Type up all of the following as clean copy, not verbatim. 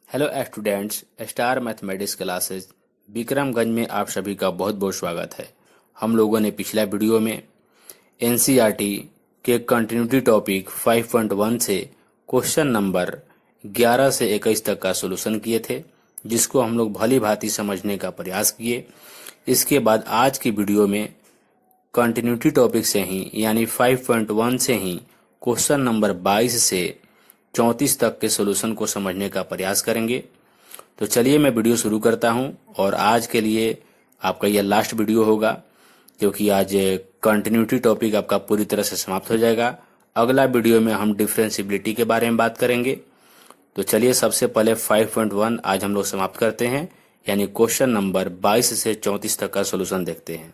Hello students, star mathematics classes Vikramganj में आप सभी का बहुत बहुत स्वागत है। हम लोगों ने पिछला वीडियो में एनसीईआरटी के कंटिन्यूटी टॉपिक 5.1 से क्वेश्चन नंबर 11 से 21 तक का सॉल्यूशन किए थे, जिसको हम लोग भली भांति समझने का प्रयास किए। इसके बाद आज की वीडियो में कंटिन्यूटी टॉपिक से ही यानी 5.1 से ही क्वेश्चन नंबर 22 से 34 तक के सॉल्यूशन को समझने का प्रयास करेंगे। तो चलिए मैं वीडियो शुरू करता हूं और आज के लिए आपका यह लास्ट वीडियो होगा, क्योंकि आज कंटिन्यूटी टॉपिक आपका पूरी तरह से समाप्त हो जाएगा। अगला वीडियो में हम डिफरेंशिएबिलिटी के बारे में बात करेंगे। तो चलिए सबसे पहले 5.1 आज हम लोग समाप्त करते हैं, यानी क्वेश्चन नंबर 22 से 34 तक का सॉल्यूशन देखते हैं।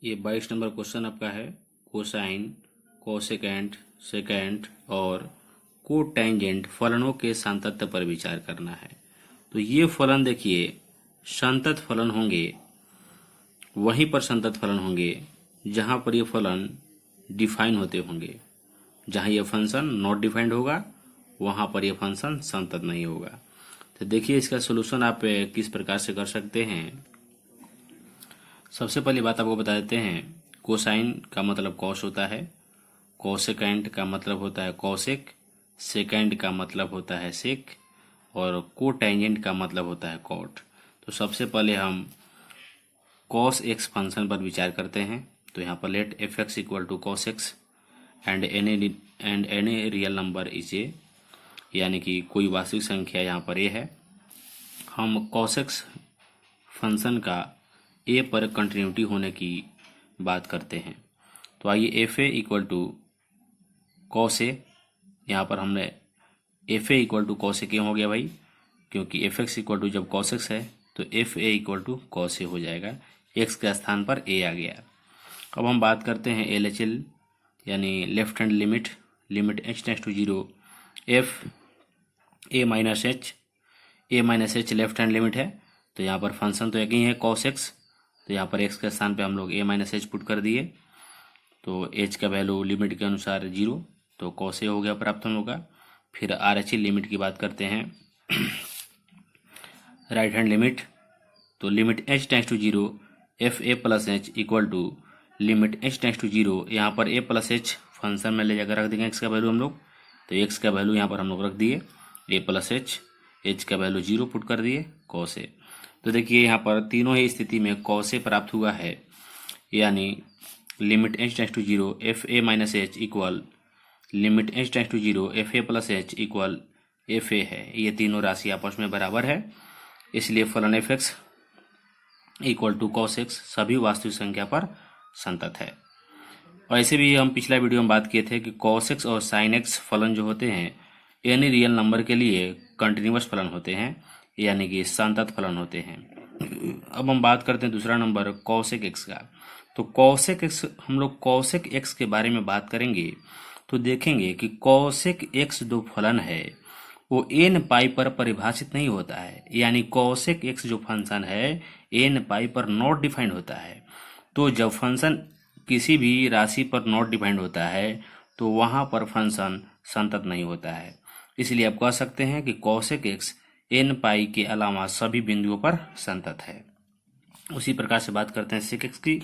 ये 22 नंबर क्वेश्चन आपका है। कोसाइन, कोसेकेंट, सेकेंट और कोटेंजेंट फलनों के सांतत्य पर विचार करना है। तो ये फलन देखिए, संतत फलन होंगे, वहीं पर संतत फलन होंगे जहां पर ये फलन डिफाइन होते होंगे। जहां ये फंक्शन नॉट डिफाइंड होगा वहां पर ये फंक्शन संतत नहीं होगा। तो देखिए इसका सॉल्यूशन आप किस प्रकार से कर सकते हैं। सबसे पहली बात आपको बता देते हैं, कोसाइन का मतलब कॉस होता है, कोसेकेंट का मतलब होता है कॉसेक, सेकेंड का मतलब होता है सेक और कोटेंजेंट का मतलब होता है कॉट। तो सबसे पहले हम कॉस एक्स फंक्शन पर विचार करते हैं। तो यहाँ पर let F x equal to cos X and any real number is A, यानी कि कोई वास्तविक संख्या यहाँ पर ए है। हम कॉस एक्स फंक्शन का ए पर कंटिन्यूटी होने की बात करते हैं। तो आइए F A equal to cos A, यहाँ पर हमने F A equal to cos A क्यों हो गया भाई, क्योंकि एफ एक्स इक्वल टू जब कॉस एक्स है तो F A equal to cos A हो जाएगा, एक्स के स्थान पर ए आ गया। अब हम बात करते हैं एल एच एल, यानी left hand limit, limit H tends to 0 F A minus H left hand limit है। तो यहाँ पर फंक्शन तो एक ही है कॉस एक्स, तो यहाँ पर एक्स के स्थान पे हम लोग ए माइनस एच पुट कर दिए। तो एच का वैल्यू लिमिट के अनुसार 0, तो कॉस ए हो गया प्राप्त हम लोग का। फिर आर एच लिमिट की बात करते हैं, राइट हैंड लिमिट, तो limit H tends to 0 F A plus H equal to limit H tends to 0, यहाँ पर ए प्लस एच फंक्शन में ले जाकर रख देंगे एक्स का वैल्यू हम लोग। तो एक्स का वैल्यू यहाँ पर हम लोग रख दिए ए प्लस एच का वैल्यू 0 पुट कर दिए कॉस ए। तो देखिए यहाँ पर तीनों ही स्थिति में कॉस ए प्राप्त हुआ है, यानी limit H tends to 0 F A minus H equal limit H tends to 0 F A plus H equal F A है। ये तीनों राशि आपस में बराबर है, इसलिए फलन F x equal to cos X सभी वास्तविक संख्या पर संतत है। और ऐसे भी हम पिछला वीडियो में बात किए थे कि कॉस एक्स और साइन एक्स फलन जो होते हैं एनी रियल नंबर के लिए कंटिन्यूअस फलन होते हैं, यानी कि संतत फलन होते हैं। अब हम बात करते हैं दूसरा नंबर कॉसेक एक्स का। तो कॉसेक एक्स, हम लोग कॉसेक एक्स के बारे में बात करेंगे तो देखेंगे कि कॉसेक एक्स जो फलन है वो एन पाई पर परिभाषित नहीं होता है, यानी कॉसेक एक्स जो फंक्शन है एन पाई पर नॉट डिफाइंड होता है। तो जब फंक्शन किसी भी राशि पर नॉट डिफाइंड होता है तो वहां पर फंक्शन संतत नहीं होता है। इसलिए आप कह सकते हैं कि कॉसेक एक्स एन पाई के अलावा सभी बिंदुओं पर संतत है। उसी प्रकार से बात करते हैं सेक एक्स की।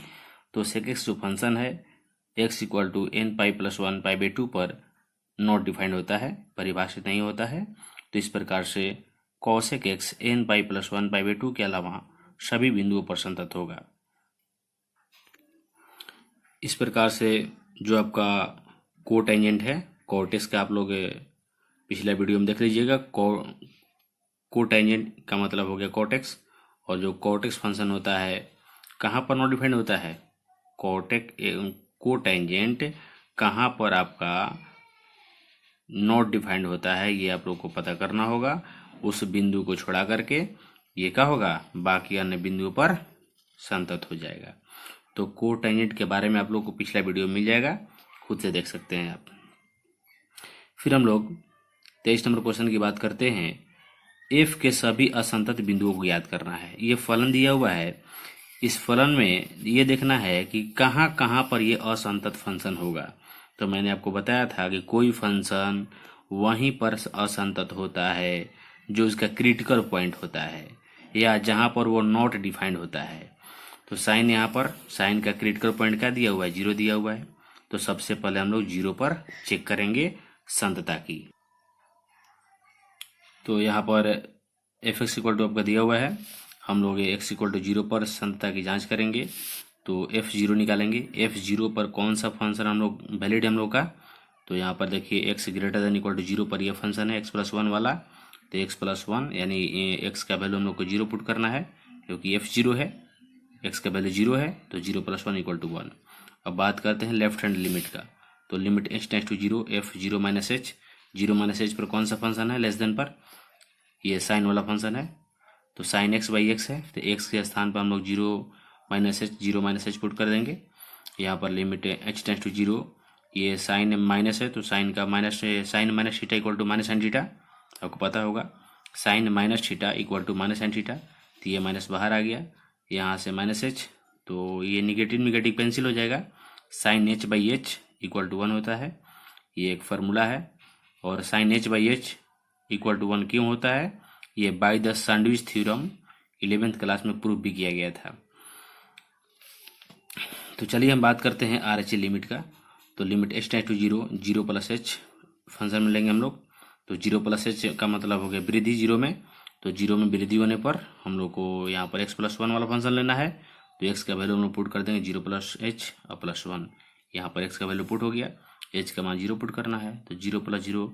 तो सेक एक्स जो फंक्शन है X equal to N pi plus 1 pi by 2 पर नॉट डिफाइंड होता है, परिभाषित नहीं होता है। तो इस प्रकार से cosec X N pi plus 1 pi by 2 के अलावा सभी बिंदुओं पर संतत होगा। इस प्रकार से जो आपका कोटेंजेंट है, कोटेक्स का आप लोग पिछला वीडियो में देख लीजिएगा। कोटेंजेंट का मतलब हो गया कोटेक्स, और जो कोटेक्स फंक्शन होता है कहाँ पर नॉट डिफाइंड होता है, कोटेंजेंट कहाँ पर आपका नॉट डिफाइंड होता है ये आप लोग को पता करना होगा। उस बिंदु को छोड़ा करके ये क्या होगा, बाकी अन्य बिंदुओं पर संतत हो जाएगा। तो कोटेंजेंट के बारे में आप लोग को पिछला वीडियो मिल जाएगा, खुद से देख सकते हैं आप। फिर हम लोग 23 नंबर क्वेश्चन की बात करते हैं। एफ के सभी असंतत बिंदुओं को याद करना है। ये फलन दिया हुआ है, इस फलन में ये देखना है कि कहाँ कहाँ पर ये असंतत फंक्शन होगा। तो मैंने आपको बताया था कि कोई फंक्शन वहीं पर असंतत होता है जो इसका क्रिटिकल पॉइंट होता है या जहाँ पर वो नॉट डिफाइंड होता है। तो साइन यहाँ पर साइन का क्रिटिकल पॉइंट क्या दिया हुआ है, 0 दिया हुआ है। तो सबसे पहले हम लोग 0 पर चेक करेंगे संतता की। तो यहाँ पर एफ एक्स इक्वल टू आपका दिया हुआ है, हम लोग ये एक्स इक्वल टू 0 पर संतता की जांच करेंगे। तो F0 निकालेंगे। F0 पर कौन सा फंक्शन हम लोग वैलिड है हम लोग का, तो यहाँ पर देखिए X greater than equal to 0 पर ये फंक्शन है x+1 वाला। तो x+1 यानी x का वैल्यू हम लोग को 0 पुट करना है क्योंकि F0 है, x का वैल्यू 0 है तो 0+1 इक्वल टू 1। अब बात करते हैं लेफ्ट हैंड लिमिट का। तो limit h tends to 0 F0 minus H, 0 minus H पर कौन सा फंक्शन है लेस देन पर, ये साइन वाला फंक्शन है। तो साइन x बाई एक्स है, तो x के स्थान पर हम लोग 0 माइनस एच पुट कर देंगे। यहाँ पर लिमिट h टेंड्स टू 0, ये साइन माइनस है तो साइन का minus, sine minus theta equal to minus sine theta, आपको पता होगा sine minus theta equal to minus sine theta. तो ये माइनस बाहर आ गया, यहाँ से माइनस एच, तो ये निगेटिव निगेटिव कैंसिल हो जाएगा। Sine H by H equal to 1 होता है, ये एक फार्मूला है। और sine H by H equal to 1 क्यों होता है, ये by the sandwich theorem 11th class में प्रूव भी किया गया था। तो चलिए हम बात करते हैं RHS लिमिट का। तो limit h tends to 0, 0 plus H function में लेंगे हम लोग। तो 0 प्लस एच का मतलब हो गया वृद्धि 0 में, तो 0 में वृद्धि होने पर हम लोग को यहाँ पर x+1 वाला फंक्शन लेना है। तो x का वैल्यू हम लोग पुट कर देंगे 0 प्लस एच और प्लस 1। यहाँ पर x का वैल्यू पुट हो गया, h का मान 0 पुट करना है, तो 0 प्लस 0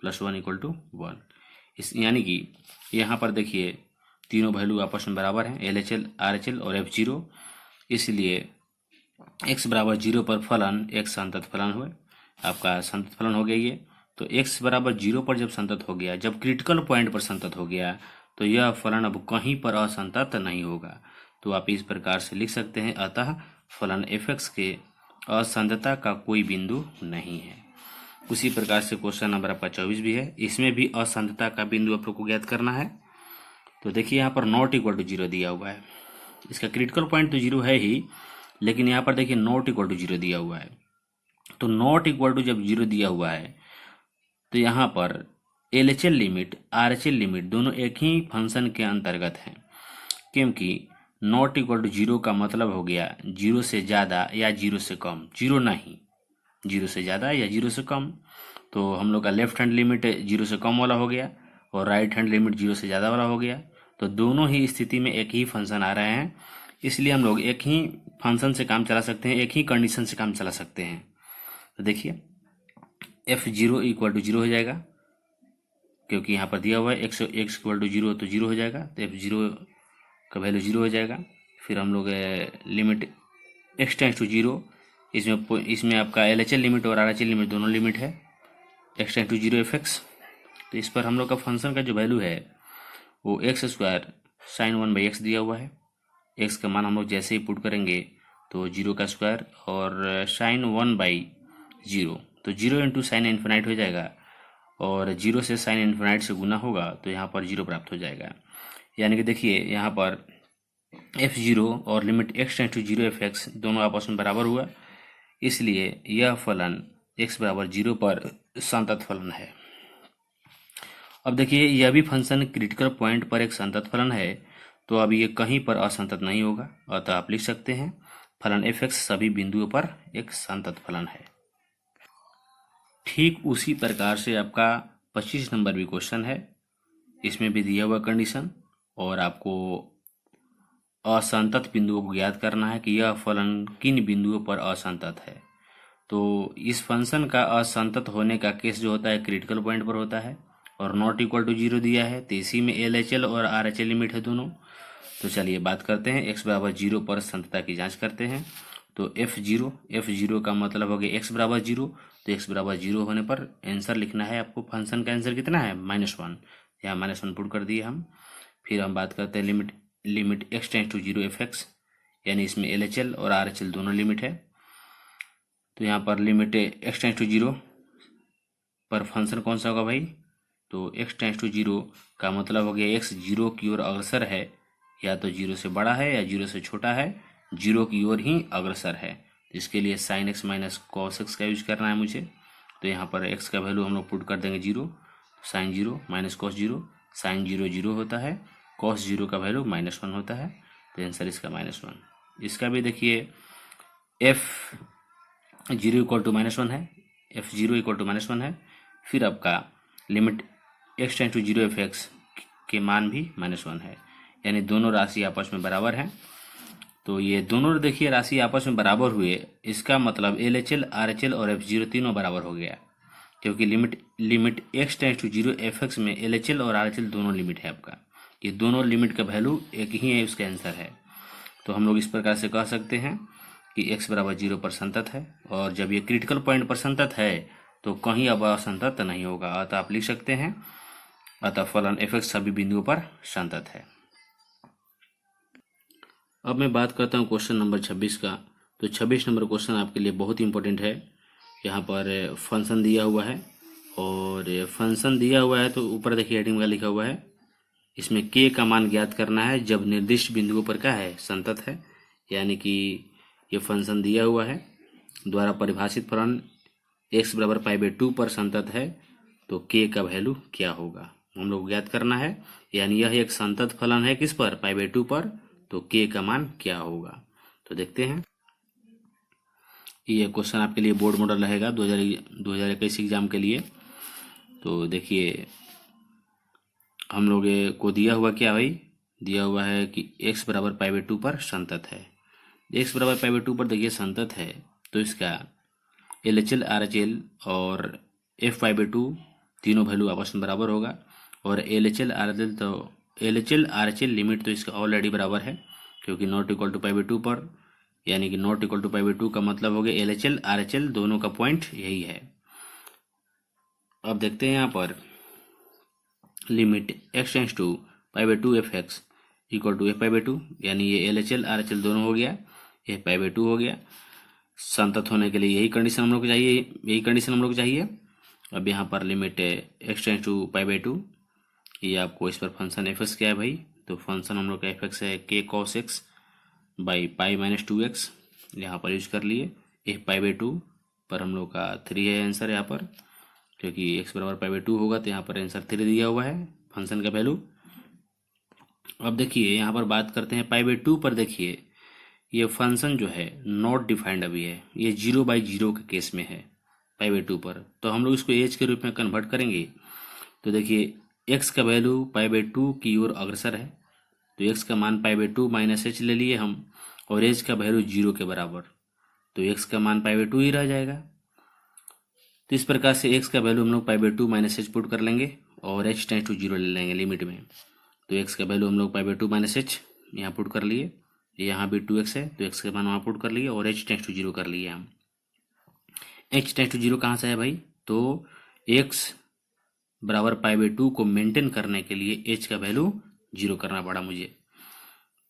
प्लस 1 इक्वल टू 1। इस यानी कि यहाँ पर देखिए तीनों वैल्यू आपस में बराबर हैं, LHL, RHL और F0। इसलिए x बराबर 0 पर फलन एक संतत फलन हुए, आपका संतत फलन हो गया ये। तो x बराबर 0 पर जब संतत हो गया, जब क्रिटिकल पॉइंट पर संतत हो गया, तो यह फलन अब कहीं पर असंतत नहीं होगा। तो आप इस प्रकार से लिख सकते हैं, अतः फलन f(x) के असंतता का कोई बिंदु नहीं है। उसी प्रकार से क्वेश्चन नंबर आपका 24 भी है, इसमें भी असंतता का बिंदु आप लोग को ज्ञात करना है। तो देखिए यहाँ पर नॉट इक्वल टू 0 दिया हुआ है, इसका क्रिटिकल पॉइंट तो 0 है ही, लेकिन यहाँ पर देखिए नॉट इक्वल टू 0 दिया हुआ है। तो नॉट इक्वल टू जब 0 दिया हुआ है तो यहाँ पर LHL लिमिट, RHL लिमिट दोनों एक ही फंक्शन के अंतर्गत हैं, क्योंकि नॉट इक्वल टू 0 का मतलब हो गया 0 से ज़्यादा या 0 से कम, 0 नहीं, 0 से ज़्यादा या 0 से कम। तो हम लोग का लेफ्ट हैंड लिमिट 0 से कम वाला हो गया और राइट हैंड लिमिट 0 से ज़्यादा वाला हो गया। तो दोनों ही स्थिति में एक ही फंक्शन आ रहे हैं, इसलिए हम लोग एक ही फंक्शन से काम चला सकते हैं, एक ही कंडीशन से काम चला सकते हैं। तो देखिए F0 इक्वल टू 0 हो जाएगा, क्योंकि यहाँ पर दिया हुआ है x इक्वल टू 0, तो 0 हो जाएगा। तो F0 का वैल्यू 0 हो जाएगा। फिर हम लोग लिमिट x टेंड्स टू 0, इसमें आपका LHL लिमिट और RHL लिमिट दोनों लिमिट है, x टेंड्स टू 0 f(x). तो इस पर हम लोग का फंक्शन का जो वैल्यू है वो x² साइन 1 बाई एक्स दिया हुआ है। x का मान हम लोग जैसे ही पुट करेंगे तो 0 का स्क्वायर और साइन 1 बाई 0, तो 0 इंटू साइन इन्फिनाइट हो जाएगा और 0 से साइन इन्फिनाइट से गुना होगा तो यहाँ पर 0 प्राप्त हो जाएगा। यानी कि देखिए यहाँ पर F0 और limit x tends to 0 f(x) दोनों आपस में बराबर हुआ, इसलिए यह फलन x बराबर 0 पर संतत फलन है। अब देखिए यह भी फंक्शन क्रिटिकल पॉइंट पर एक संतत फलन है, तो अब ये कहीं पर असंतत नहीं होगा, अतः आप लिख सकते हैं फलन f(x) सभी बिंदुओं पर एक संतत फलन है। ठीक उसी प्रकार से आपका 25 नंबर भी क्वेश्चन है, इसमें भी दिया हुआ कंडीशन और आपको असंतत बिंदुओं को ज्ञात करना है कि यह फलन किन बिंदुओं पर असंतत है। तो इस फंक्शन का असंतत होने का केस जो होता है क्रिटिकल पॉइंट पर होता है और नॉट इक्वल टू 0 दिया है, तो इसी में LHL और RHL लिमिट है दोनों। तो चलिए बात करते हैं x बराबर 0 पर संतता की जांच करते हैं। तो F0 का मतलब हो गया x बराबर 0, तो x बराबर 0 होने पर आंसर लिखना है आपको। फंक्शन का आंसर कितना है -1, यहाँ -1 पुट कर दिए हम। फिर हम बात करते हैं limit x tends to 0 f(x), यानी इसमें LHL और RHL दोनों लिमिट है। तो यहाँ पर लिमिट x टेंड्स टू 0 पर फंक्शन कौन सा होगा भाई, तो x टेंड्स टू 0 का मतलब हो गया x 0 की ओर अग्रसर है, या तो 0 से बड़ा है या 0 से छोटा है, 0 की ओर ही अग्रसर है। तो इसके लिए sin x minus cos x का यूज करना है मुझे, तो यहाँ पर x का वैल्यू हम लोग पुट कर देंगे 0, साइन 0 माइनस कॉस 0, साइन 0 0 होता है, कॉस 0 का वैल्यू -1 होता है, तो आंसर इसका -1। इसका भी देखिए f0 इक्वल टू -1 है, f0 इक्वल टू -1 है, फिर आपका limit x tends to 0 fx के मान भी -1 है, यानी दोनों राशि आपस में बराबर हैं। तो ये दोनों देखिए राशि आपस में बराबर हुए, इसका मतलब LHL RHL और f0 तीनों बराबर हो गया, क्योंकि limit x tends to 0 fx में LHL और RHL दोनों लिमिट है आपका, ये दोनों लिमिट का वैल्यू एक ही है, उसका आंसर है। तो हम लोग इस प्रकार से कह सकते हैं कि x बराबर 0 पर संतत है, और जब ये क्रिटिकल पॉइंट पर संतत है तो कहीं अब असंतत नहीं होगा, अतः आप लिख सकते हैं अतः फलन fx सभी बिंदुओं पर संतत है। अब मैं बात करता हूँ क्वेश्चन नंबर 26 का। तो 26 नंबर क्वेश्चन आपके लिए बहुत इंपॉर्टेंट है। यहाँ पर फंक्शन दिया हुआ है, और फंक्शन दिया हुआ है तो ऊपर देखिए हेडिंग में लिखा हुआ है, इसमें k का मान ज्ञात करना है जब निर्दिष्ट बिंदुओं पर क्या है, संतत है। यानी कि ये फंक्शन दिया हुआ है, द्वारा परिभाषित फलन x बराबर π/2 पर संतत है, तो k का वैल्यू क्या होगा हम लोग ज्ञात करना है। यानी यह एक संतत फलन है किस पर, π/2 पर, तो k का मान क्या होगा। तो देखते हैं, ये क्वेश्चन आपके लिए बोर्ड मॉडल रहेगा 2021 एग्जाम के लिए। तो देखिए हम लोग को दिया हुआ क्या भाई, दिया हुआ है कि x बराबर π/2 पर संतत है। x बराबर π/2 पर देखिए संतत है, तो इसका LHL RHL और f/2 तीनों वैल्यू आपस में बराबर होगा, और LHL RHL लिमिट तो इसका ऑलरेडी बराबर है, क्योंकि नॉट इक्वल टू π/2 पर, यानी कि नॉट इक्वल टू π/2 का मतलब हो गया LHL RHL दोनों का पॉइंट यही है। अब देखते हैं यहाँ पर limit x tends to π/2 fx equal to f/2, यानी ये LHL RHL दोनों हो गया, ये π/2 हो गया। संतत होने के लिए यही कंडीशन हम लोग को चाहिए, यही कंडीशन हम लोग को चाहिए। अब यहाँ पर लिमिट x टेंस टू π/2, ये आपको इस पर फंक्शन fx क्या है भाई, तो फंक्शन हम लोग का fx है k cos x by π-2x, यहाँ पर यूज कर लिए। एक π/2 पर हम लोग का 3 है आंसर यहाँ पर, क्योंकि x बराबर π/2 होगा, तो यहाँ पर आंसर 3 दिया हुआ है फंक्शन का वैल्यू। अब देखिए यहाँ पर बात करते हैं π/2 पर। देखिए ये फंक्शन जो है नॉट डिफाइंड अभी है, ये 0/0 के केस में है π/2 पर, तो हम लोग इसको एज के रूप में कन्वर्ट करेंगे। तो देखिए x का वैल्यू π/2 की ओर अग्रसर है, तो x का मान π/2 माइनस h ले लिए हम, और एज का वैल्यू 0 के बराबर, तो x का मान π/2 ही रह जाएगा। तो इस प्रकार से x का वैल्यू हम लोग π/2 माइनस h पुट कर लेंगे, और h टेंस टू 0 ले लेंगे लिमिट में। तो x का वैल्यू हम लोग π/2 माइनस h यहाँ पुट कर लिए, यहाँ भी 2x है, तो x का मान वहाँ पुट कर लिए, और h टेंस टू 0 कर लिए हम। h टेंस टू 0 कहाँ से है भाई, तो x बराबर π/2 को मेंटेन करने के लिए h का वैल्यू 0 करना पड़ा मुझे।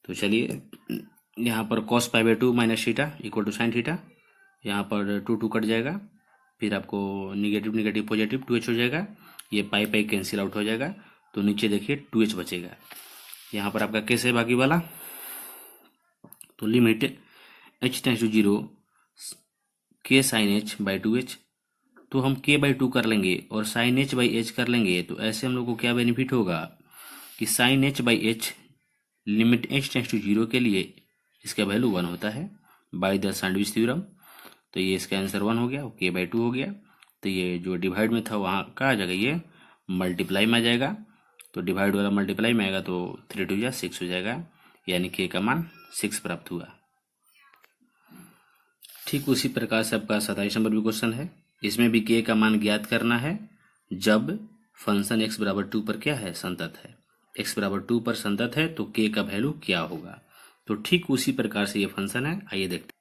तो चलिए यहाँ पर cos π/2 minus theta equal to sine theta, यहाँ पर 2 कट जाएगा, फिर आपको निगेटिव निगेटिव पॉजिटिव 2h हो जाएगा, ये पाई कैंसिल आउट हो जाएगा, तो नीचे देखिए 2h बचेगा। यहाँ पर आपका कैसे बाकी वाला, तो limit h tends to 0 k sine h by 2h, तो हम k/2 कर लेंगे और साइन h बाई h कर लेंगे, तो ऐसे हम लोग को क्या बेनिफिट होगा कि sine h by h limit h tends to 0 के लिए इसका वैल्यू 1 होता है बाय द सैंडविच थ्योरम। तो ये इसका आंसर 1 हो गया, k/2 हो गया। तो ये जो डिवाइड में था वहाँ का आ जाएगा, ये मल्टीप्लाई में आ जाएगा, तो डिवाइड वाला मल्टीप्लाई में आएगा, तो 3 2 जा 6 हो जाएगा, यानी k का मान 6 प्राप्त हुआ। ठीक उसी प्रकार से आपका 27 नंबर भी क्वेश्चन है, इसमें भी k का मान ज्ञात करना है जब फंक्शन x बराबर 2 पर क्या है, संतत है। x बराबर 2 पर संतत है तो k का वैल्यू क्या होगा। तो ठीक उसी प्रकार से ये फंक्शन है, आइए देखते हैं।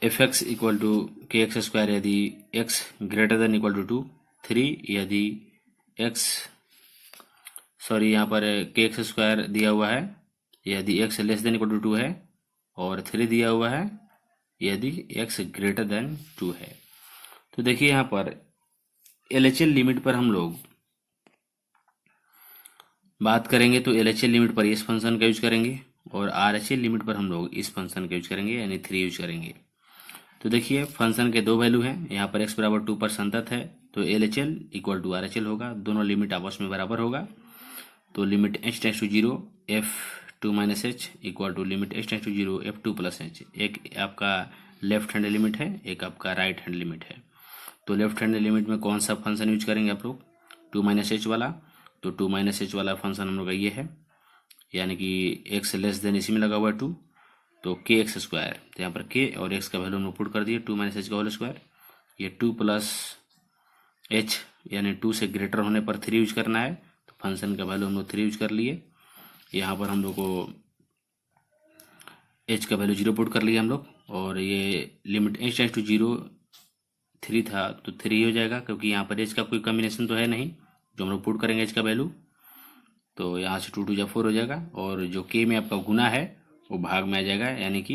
fx इक्वल टू kx² यदि x greater than equal to 2, 3 यदि x यहाँ पर kx² दिया हुआ है यदि x less than equal to 2 है, और 3 दिया हुआ है यदि x ग्रेटर देन 2 है। तो देखिए यहाँ पर LHL लिमिट पर हम लोग बात करेंगे, तो LHL लिमिट पर इस फंक्शन का यूज करेंगे, और RHL लिमिट पर हम लोग इस फंक्शन का यूज करेंगे, यानी 3 यूज करेंगे। तो देखिए फंक्शन के दो वैल्यू हैं, यहाँ पर x बराबर 2 पर संतत है तो LHL इक्वल टू RHL होगा, दोनों लिमिट आपस में बराबर होगा। तो limit h tends to 0 f2 minus H equal to limit h tends to 0 f2 plus h. एक आपका लेफ्ट हैंड लिमिट है, एक आपका राइट हैंड लिमिट है। तो लेफ्ट हैंड लिमिट में कौन सा फंक्शन यूज करेंगे आप लोग, 2 माइनस एच वाला। तो 2 माइनस एच वाला फंक्शन हम लोग का ये है, यानी कि x लेस देन इसी में लगा हुआ है 2, तो के एक्स स्क्वायर। तो यहाँ पर के और एक्स का वैल्यू हम लोग पुट कर दिए, 2 माइनस एच का होल स्क्वायर। ये 2 प्लस एच यानी 2 से ग्रेटर होने पर 3 यूज करना है, तो फंक्शन का वैल्यू हम लोग 3 यूज कर लिए। यहाँ पर हम लोग को एच का वैल्यू 0 पुट कर लिया हम लोग, और ये लिमिट एच टेंस टू 0 3 था तो 3 हो जाएगा, क्योंकि यहाँ पर एच का कोई कॉम्बिनेशन तो है नहीं जो हम लोग पुट करेंगे एच का वैल्यू। तो यहाँ से 2 2 जा 4 हो जाएगा, और जो के में आपका गुना है वो भाग में आ जाएगा, यानी कि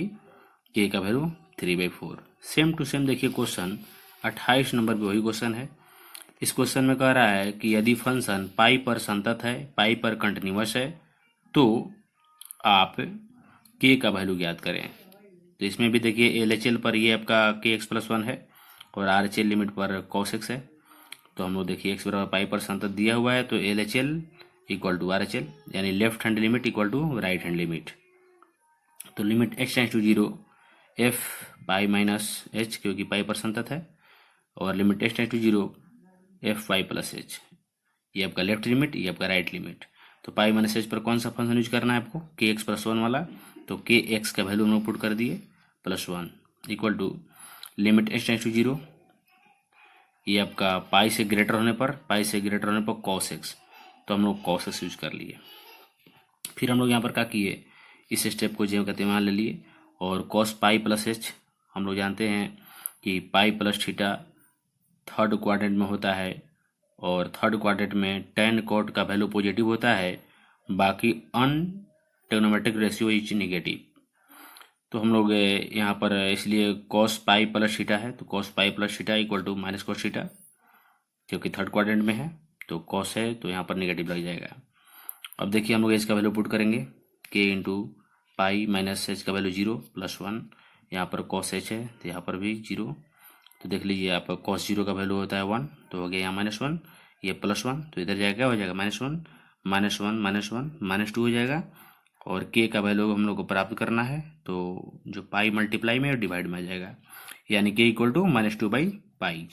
के का वैल्यू 3/4। सेम टू सेम देखिए क्वेश्चन 28 नंबर पे वही क्वेश्चन है। इस क्वेश्चन में कह रहा है कि यदि फंक्शन पाई पर संतत है, पाई पर कंटिन्यूअस है, तो आप के का वैल्यू ज्ञात करें। तो इसमें भी देखिए LHL पर ये आपका kx+1 है और RHL लिमिट पर cos x है। तो हम लोग देखिए x बराबर पाई पर संतत दिया हुआ है, तो LHL इक्वल टू RHL, यानी left hand limit equal to right hand limit. तो limit h tends to 0 f pi minus h, क्योंकि पाई पर संतत है, और limit h tends to 0 f pi plus h। ये आपका लेफ्ट लिमिट, ये आपका राइट लिमिट। तो पाई माइनस h पर कौन सा फंक्शन यूज करना है आपको, kx+1 वाला। तो kx का वैल्यू हम लोग पुट कर दिए +1 equal to limit h tends to 0, ये आपका पाई से ग्रेटर होने पर cos x, तो हम लोग cos x यूज कर लिए। फिर हम लोग यहाँ पर क्या किए, इस स्टेप को जो कहते हैं वहाँ ले लिए, और cos पाई प्लस एच हम लोग जानते हैं कि पाई प्लस थीटा थर्ड क्वाड्रेंट में होता है, और थर्ड क्वाड्रेंट में tan cot का वैल्यू पॉजिटिव होता है, बाकी अनट्रिग्नोमेट्रिक रेशियो इज नेगेटिव। तो हम लोग यहाँ पर इसलिए cos पाई प्लस थीटा है, तो cos pi plus theta equal to minus cos theta, क्योंकि थर्ड क्वाड्रेंट में है तो cos है तो यहाँ पर नेगेटिव लग जाएगा। अब देखिए हम लोग इसका वैल्यू पुट करेंगे, k into pi minus H का वैल्यू 0 +1, यहाँ पर cos h है तो यहाँ पर भी 0। तो देख लीजिए आप cos 0 का वैल्यू होता है 1, तो हो गया यहाँ -1, ये +1, तो इधर जाएगा हो जाएगा -1 -1 -1 -2 हो जाएगा। और k का वैल्यू हम लोग को प्राप्त करना है, तो जो पाई मल्टीप्लाई में और डिवाइड में आ जाएगा, यानी k इक्वल टू -2/पाई।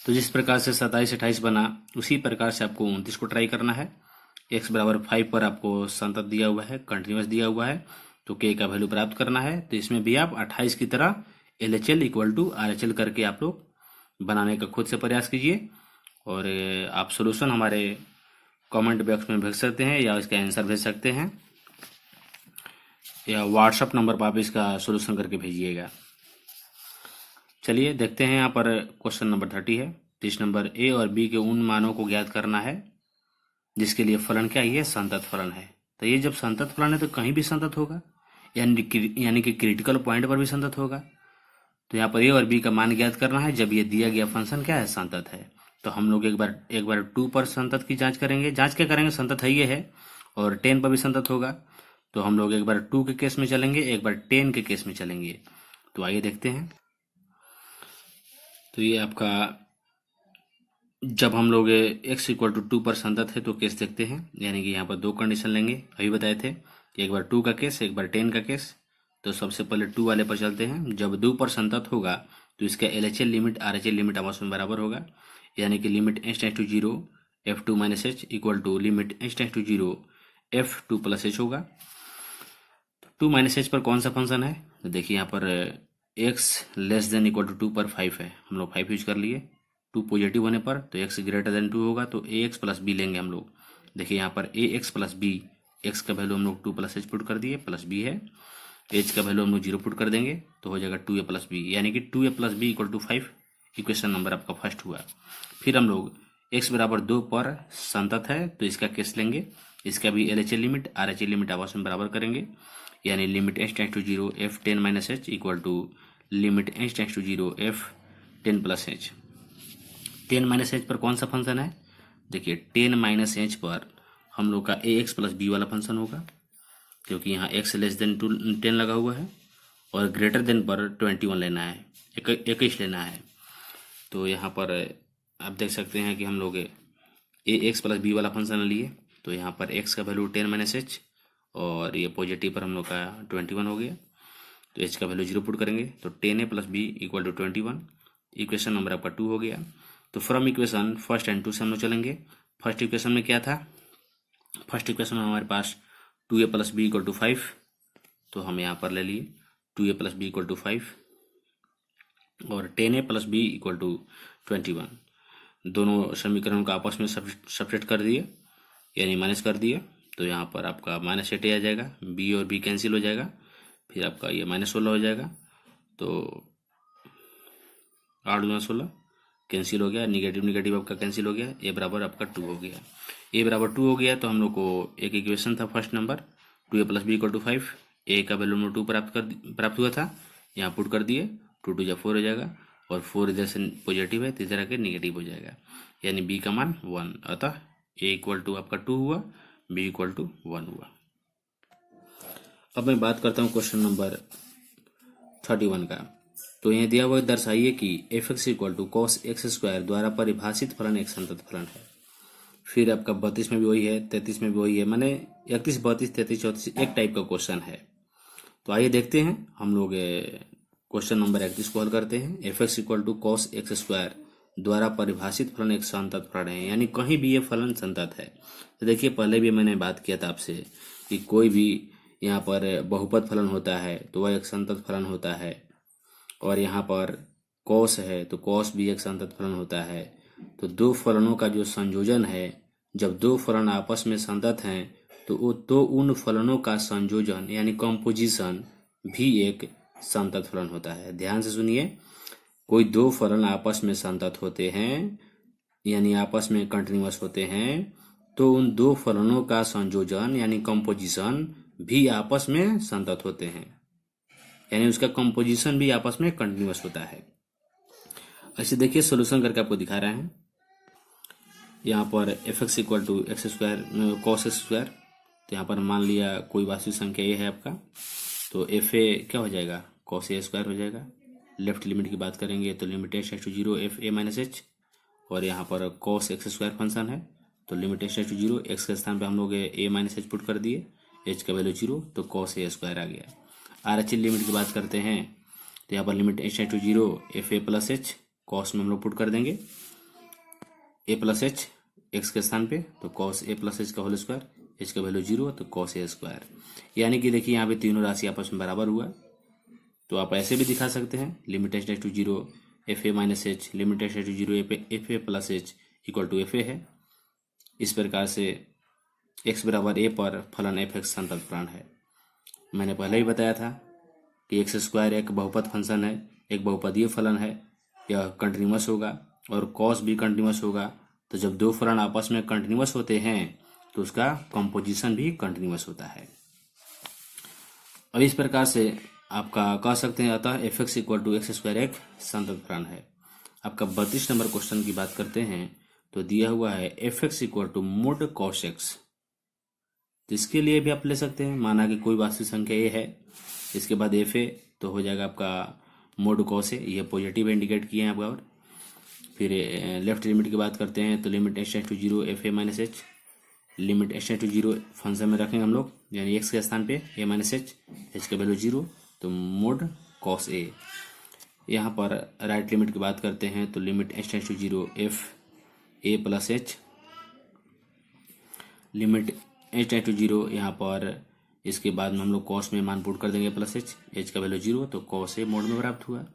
तो जिस प्रकार से 27 28 बना, उसी प्रकार से आपको 29 को ट्राई करना है। x बराबर 5 पर आपको संतत दिया हुआ है, कंटिन्यूस दिया हुआ है, तो k का वैल्यू प्राप्त करना है। तो इसमें भी आप 28 की तरह LHL इक्वल टू RHL करके आप लोग बनाने का खुद से प्रयास कीजिए, और आप सोल्यूशन हमारे कमेंट बॉक्स में भेज सकते हैं, या इसका आंसर भेज सकते हैं, या व्हाट्सएप नंबर पर आप इसका सोल्यूशन करके भेजिएगा। चलिए देखते हैं, यहाँ पर क्वेश्चन नंबर 30 है। 30 नंबर ए और बी के उन मानों को ज्ञात करना है जिसके लिए फलन क्या है, संतत फलन है। तो ये जब संतत फलन है तो कहीं भी संतत होगा, यानी कि क्रिटिकल पॉइंट पर भी संतत होगा। तो यहाँ पर ए और बी का मान ज्ञात करना है जब ये दिया गया फंक्शन क्या है, संतत है। तो हम लोग एक बार 2 पर संतत की जांच करेंगे। जांच क्या करेंगे, संतत है ये है, और 10 पर भी संतत होगा। तो हम लोग एक बार 2 के केस में चलेंगे, एक बार 10 के केस में चलेंगे। तो आइए देखते हैं। तो ये आपका जब हम लोग x इक्वल टू 2 पर संतत है तो केस देखते हैं, यानी कि यहाँ पर 2 कंडीशन लेंगे, अभी बताए थे, एक बार 2 का केस, एक बार 10 का केस। तो सबसे पहले 2 वाले पर चलते हैं। जब 2 पर संतत होगा तो इसका LHL लिमिट RHL लिमिट आपस में बराबर होगा, यानी कि limit h tends to 0 f2 minus H equal to limit h tends to 0 f2 plus h होगा। 2 माइनस एच पर कौन सा फंक्शन है, तो देखिए यहाँ पर x less than equal to 2 पर 5 है, हम लोग 5 यूज कर लिए। 2 पॉजिटिव होने पर तो x ग्रेटर देन 2 होगा, तो ax प्लस बी लेंगे हम लोग। देखिए यहाँ पर ax प्लस बी, x का वैल्यू हम लोग 2 प्लस एच पुट कर दिए, प्लस बी है, h का वैल्यू हम लोग 0 पुट कर देंगे, तो हो जाएगा 2a प्लस बी, यानी कि 2a plus b equal to 5। Equation number आपका फर्स्ट हुआ। फिर हम लोग x बराबर 2 पर संतत है तो इसका केस लेंगे, इसका भी LHL लिमिट RHL लिमिट आपस में बराबर करेंगे, यानी limit h tends to 0 f10 minus H equal to limit h tends to 0 f10 plus h. 10 minus H पर कौन सा फंक्शन है, देखिए 10 माइनस एच पर हम लोग का ax प्लस बी वाला फंक्शन होगा, क्योंकि यहाँ x लेस देन 10 लगा हुआ है, और ग्रेटर देन पर 21 लेना है, 21 लेना है। तो यहाँ पर आप देख सकते हैं कि हम लोग ए एक्स प्लस बी वाला फंक्शन लिए, तो यहाँ पर एक्स का वैल्यू 10 - h और ये पॉजिटिव पर हम लोग का 21 हो गया। तो एच का वैल्यू 0 पुट करेंगे तो 10a + b = 21। इक्वेशन नंबर आपका 2 हो गया। तो फ्रॉम इक्वेशन फर्स्ट एंड 2 से हम लोग चलेंगे। फर्स्ट इक्वेशन में क्या था, फर्स्ट इक्वेशन में हमारे पास 2a + b = 5, तो हम यहाँ पर ले लिए 2a + b = 5 और 10a + b = 21। दोनों समीकरणों को आपस में सब्ट्रैक्ट कर दिए, यानी माइनस कर दिए। तो यहाँ पर आपका -8 आ जाएगा, b और b कैंसिल हो जाएगा, फिर आपका ये -16 हो जाएगा। तो 8 × 16 कैंसिल हो गया, निगेटिव निगेटिव आपका कैंसिल हो गया, ए बराबर आपका 2 हो गया। ए बराबर 2 हो गया तो हम लोग को एक इक्वेशन था फर्स्ट नंबर 2a + b = 5, ए का वैल्यू नंबर 2 प्राप्त हुआ था, यहाँ पुट कर दिए, 2 × 2 = 4 हो जाएगा और 4 इधर से पॉजिटिव है तो इधर आके निगेटिव हो जाएगा, यानी b का मान 1। अतः a = आपका 2 हुआ, b = 1 हुआ। अब मैं बात करता हूँ क्वेश्चन नंबर 31 का। तो यहाँ दिया हुआ दर्शाइए कि f(x) = cos x² द्वारा परिभाषित फलन एक संतत फलन है। फिर आपका 32 में भी वही है, 33 में भी वही है, माने 31, 32, 33, 34 एक टाइप का क्वेश्चन है। तो आइए देखते हैं हम लोग क्वेश्चन नंबर 31 को हल करते हैं। f(x) = cos x² द्वारा परिभाषित फलन एक संतत फलन है, यानी कहीं भी ये फलन संतत है। तो देखिए पहले भी मैंने बात किया था आपसे कि कोई भी यहाँ पर बहुपद फलन होता है तो वह एक संतत फलन होता है, और यहाँ पर कॉस है तो कॉस भी एक संतत फलन होता है। तो दो फलनों का जो संयोजन है, जब दो फलन आपस में संतत हैं तो उन फलनों का संयोजन यानी कंपोजिशन भी एक संतत फलन होता है। ध्यान से सुनिए, कोई दो फलन आपस में संतत होते हैं यानी आपस में कंटिन्यूअस होते हैं, तो उन दो फलनों का संयोजन यानी कंपोजिशन भी आपस में संतत होते हैं, यानी उसका कंपोजिशन भी आपस में कंटिन्यूअस होता है। ऐसे देखिए सोल्यूशन करके आपको दिखा रहे हैं। यहाँ पर f(x) = x² cos x², तो यहाँ पर मान लिया कोई वास्तविक संख्या a है आपका, तो fa क्या हो जाएगा, cos a² हो जाएगा। लेफ्ट लिमिट की बात करेंगे तो लिमिट h → 0 fa - h, और यहाँ पर cos x² फंक्शन है तो लिमिट h → 0, x के स्थान पे हम लोग a - h पुट कर दिए, h का वैल्यू 0 तो cos a² आ गया। आरएचएल लिमिट की बात करते हैं तो यहाँ पर limit h → 0 fa + h, cos में हम लोग पुट कर देंगे a + h x के स्थान पे, तो cos a + h का होल स्क्वायर, h का वैल्यू 0 तो cos a²। यानी कि देखिए यहाँ पे तीनों राशि आपस में बराबर हुआ। तो आप ऐसे भी दिखा सकते हैं, limit h → 0 fa - h, limit h → 0 fa + h = fa है। इस प्रकार से x = a पर फलन f(x) संतत फलन है। मैंने पहले ही बताया था कि x² एक बहुपद फंक्शन है, एक बहुपदीय फलन है, यह कंटिन्यूअस होगा और cos भी कंटिन्यूअस होगा। तो जब दो फलन आपस में कंटिन्यूअस होते हैं तो उसका कंपोजिशन भी कंटिन्यूअस होता है। अब इस प्रकार से आपका कह सकते हैं, अतः f(x) = x² एक संतत फलन है। आपका 32 नंबर क्वेश्चन की बात करते हैं तो दिया हुआ है f(x) = mod cos x। तो इसके लिए भी आप ले सकते हैं, माना कि कोई वास्तविक संख्या a है, इसके बाद fa तो हो जाएगा आपका mod cos a, ये पॉजिटिव इंडिकेट किए हैं आपका। और फिर लेफ्ट लिमिट की बात करते हैं तो limit h → 0 fa - h, limit h → 0 function में रखेंगे हम लोग, यानी x के स्थान पे a - h, h का वैल्यू 0 तो mod cos a। यहाँ पर राइट लिमिट की बात करते हैं तो limit h → 0 fa + h, limit h → 0 यहाँ पर इसके बाद में हम लोग cos में मान पुट कर देंगे +h का वैल्यू 0 तो cos a मोड में प्राप्त हुआ,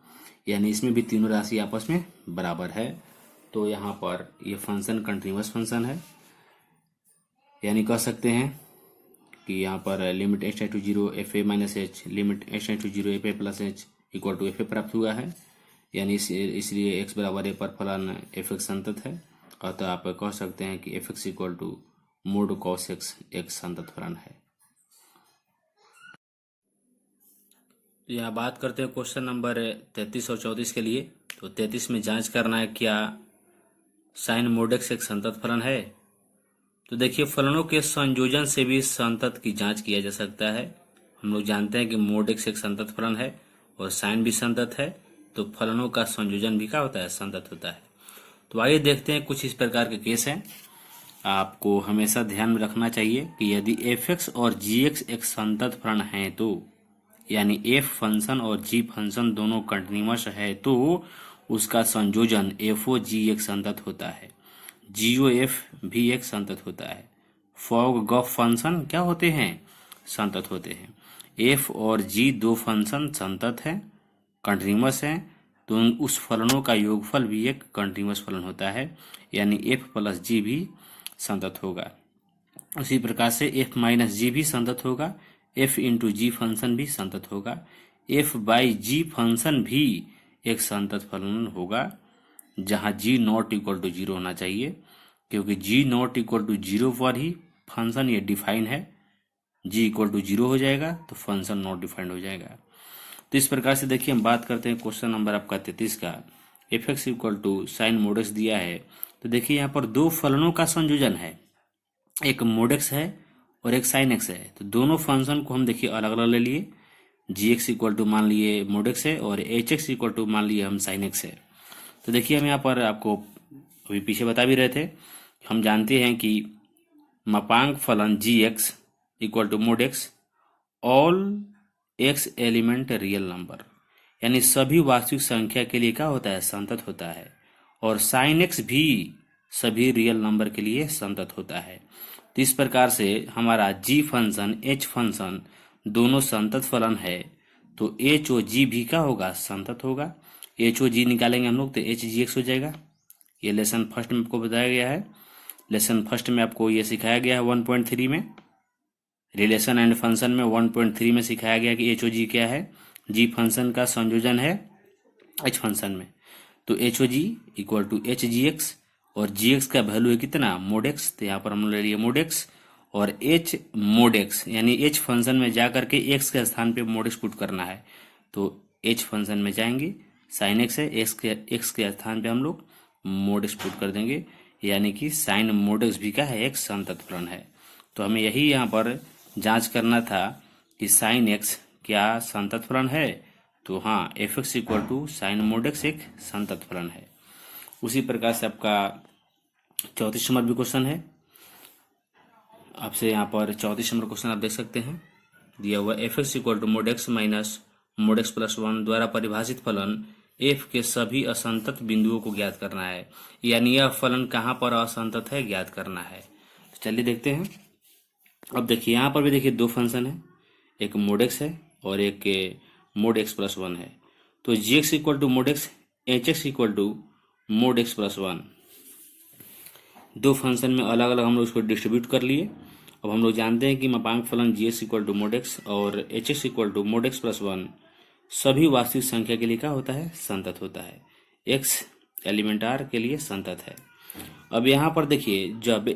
यानी इसमें भी तीनों राशि आपस में बराबर है। तो यहाँ पर ये फंक्शन कंटिन्यूअस फंक्शन है, यानी कह सकते हैं कि यहाँ पर limit h → 0 fa - h, limit h → 0 fa + h = fa प्राप्त हुआ है, यानी इसलिए x = a पर फलन f(x) संतत है। अतः आप कह सकते हैं कि f(x) = mod cos x एक संतत फलन है। यहाँ बात करते हैं क्वेश्चन नंबर 33 और 34 के लिए। तो 33 में जांच करना है क्या sin mod x एक संतत फलन है। तो देखिए फलनों के संयोजन से भी संतत की जांच किया जा सकता है। हम लोग जानते हैं कि mod x एक संतत फलन है, और साइन भी संतत है, तो फलनों का संयोजन भी क्या होता है, संतत होता है। तो आइए देखते हैं, कुछ इस प्रकार के केस हैं। आपको हमेशा ध्यान में रखना चाहिए कि यदि fx और gx एक संतत फलन है तो, यानी f फंक्शन और g फंक्शन दोनों कंटिन्यूअस है तो उसका संयोजन fo g एक संतत होता है, gो f भी एक संतत होता है। फॉग गॉफ फंक्शन क्या होते हैं, संतत होते हैं। f और g दो फंक्शन संतत है, कंटिन्यूअस है, तो उस फलनों का योगफल भी एक कंटिन्यूअस फलन होता है, यानी f प्लस g भी संतत होगा। उसी प्रकार से f माइनस जी भी संतत होगा, f इंटू जी फंक्शन भी संतत होगा, f बाई जी फंक्शन भी एक संतत फलन होगा, जहां g not equal to zero होना चाहिए, क्योंकि g not equal to zero पर ही फंक्शन ये डिफाइन है। g इक्वल टू जीरो हो जाएगा तो फंक्शन नॉट डिफाइंड हो जाएगा। तो इस प्रकार से देखिए, हम बात करते हैं क्वेश्चन नंबर आपका 33 का। fx equal to sine mod x दिया है, तो देखिए यहाँ पर दो फलनों का संयोजन है, एक मोड एक्स है और एक साइन एक्स है। तो दोनों फंक्शन को हम देखिए अलग अलग ले लिए, जी एक्स इक्वल टू मान लिए मोड एक्स है और एच एक्स इक्वल टू मान लिए हम साइन एक्स है। तो देखिए, हम यहाँ पर आपको अभी पीछे बता भी रहे थे, हम जानते हैं कि मापांक फलन G X equal to mod X all X element real number, यानी सभी वास्तविक संख्या के लिए क्या होता है, संतत होता है, और साइन एक्स भी सभी रियल नंबर के लिए संतत होता है। तो इस प्रकार से हमारा जी फंक्शन एच फंक्शन दोनों संतत फलन है, तो एच ओ जी भी क्या होगा, संतत होगा। एच ओ जी निकालेंगे हम लोग तो एच जी एक्स हो जाएगा। ये लेसन फर्स्ट में आपको बताया गया है, लेसन फर्स्ट में आपको ये सिखाया गया है 1.3 में, रिलेशन एंड फंक्शन में 1.3 में सिखाया गया कि एच ओ जी क्या है, जी फंक्शन का संयोजन है एच फंक्शन में। तो h o g equal to h g x, और जी एक्स का वैल्यू है कितना, मोड एक्स, तो यहाँ पर हम ले लिए मोड एक्स, और एच मोड एक्स यानी एच फंक्शन में जा करके एक्स के स्थान पे मोड एक्स पुट करना है, तो एच फंक्शन में जाएंगे, साइन एक्स है, एक्स के स्थान पे हम लोग मोड एक्स पुट कर देंगे, यानी कि साइन मोड एक्स भी क्या है, एक संतत फलन है। तो हमें यही यहाँ पर जांच करना था कि साइन एक्स क्या संतत फलन है, तो हाँ, f x equal to sine mod x एक संतत फलन है। उसी प्रकार से आपका 34 नंबर भी क्वेश्चन है, आपसे यहाँ पर 34 नंबर क्वेश्चन आप देख सकते हैं, दिया हुआ f x equal to mod x minus mod x plus 1 द्वारा परिभाषित फलन एफ के सभी असंतत बिंदुओं को ज्ञात करना है, यानी यह फलन कहाँ पर असंतत है ज्ञात करना है। तो चलिए देखते हैं। अब देखिए, यहाँ पर भी देखिए दो फंक्शन है, एक मोड एक्स है और एक मोड एक्स प्लस 1 है। तो G X equal to mod X, H X equal to mod x plus 1, दो फंक्शन में अलग अलग हम लोग इसको डिस्ट्रीब्यूट कर लिए। अब हम लोग जानते हैं कि मापांक फलन G X equal to mod X और H X equal to mod x plus 1 सभी वास्तविक संख्या के लिए क्या होता है, संतत होता है, एक्स एलिमेंट आर के लिए संतत है। अब यहाँ पर देखिए, जब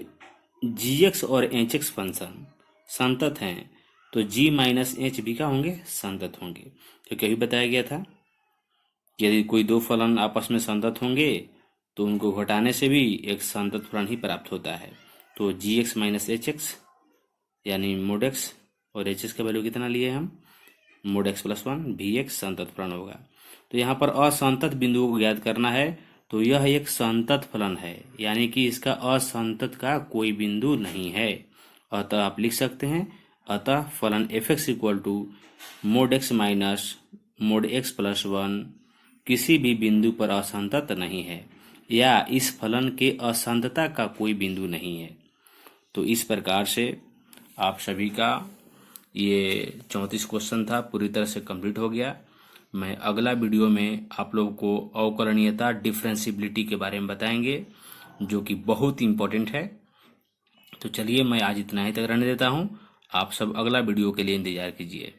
जी एक्स और एच एक्स फंक्शन संतत हैं तो जी माइनस एच भी क्या होंगे, संतत होंगे, क्योंकि अभी बताया गया था यदि कोई दो फलन आपस में संतत होंगे तो उनको घटाने से भी एक संतत फलन ही प्राप्त होता है। तो G x minus H x यानी मोड एक्स, और एच एक्स का वैल्यू कितना लिए हम, मोड एक्स प्लस 1, भी एक संतत फलन होगा। तो यहाँ पर असंतत बिंदुओं को ज्ञात करना है, तो यह एक संतत फलन है, यानी कि इसका असंतत का कोई बिंदु नहीं है। अतः आप लिख सकते हैं, अतः फलन F x equal to mod x minus mod x plus 1 किसी भी बिंदु पर असंतत नहीं है, या इस फलन के असंतता का कोई बिंदु नहीं है। तो इस प्रकार से आप सभी का ये 34 क्वेश्चन था पूरी तरह से कंप्लीट हो गया। मैं अगला वीडियो में आप लोगों को अवकलनीयता डिफरेंशिएबिलिटी के बारे में बताएंगे, जो कि बहुत इंपॉर्टेंट है। तो चलिए, मैं आज इतना ही तक रहने देता हूँ, आप सब अगला वीडियो के लिए इंतजार कीजिए।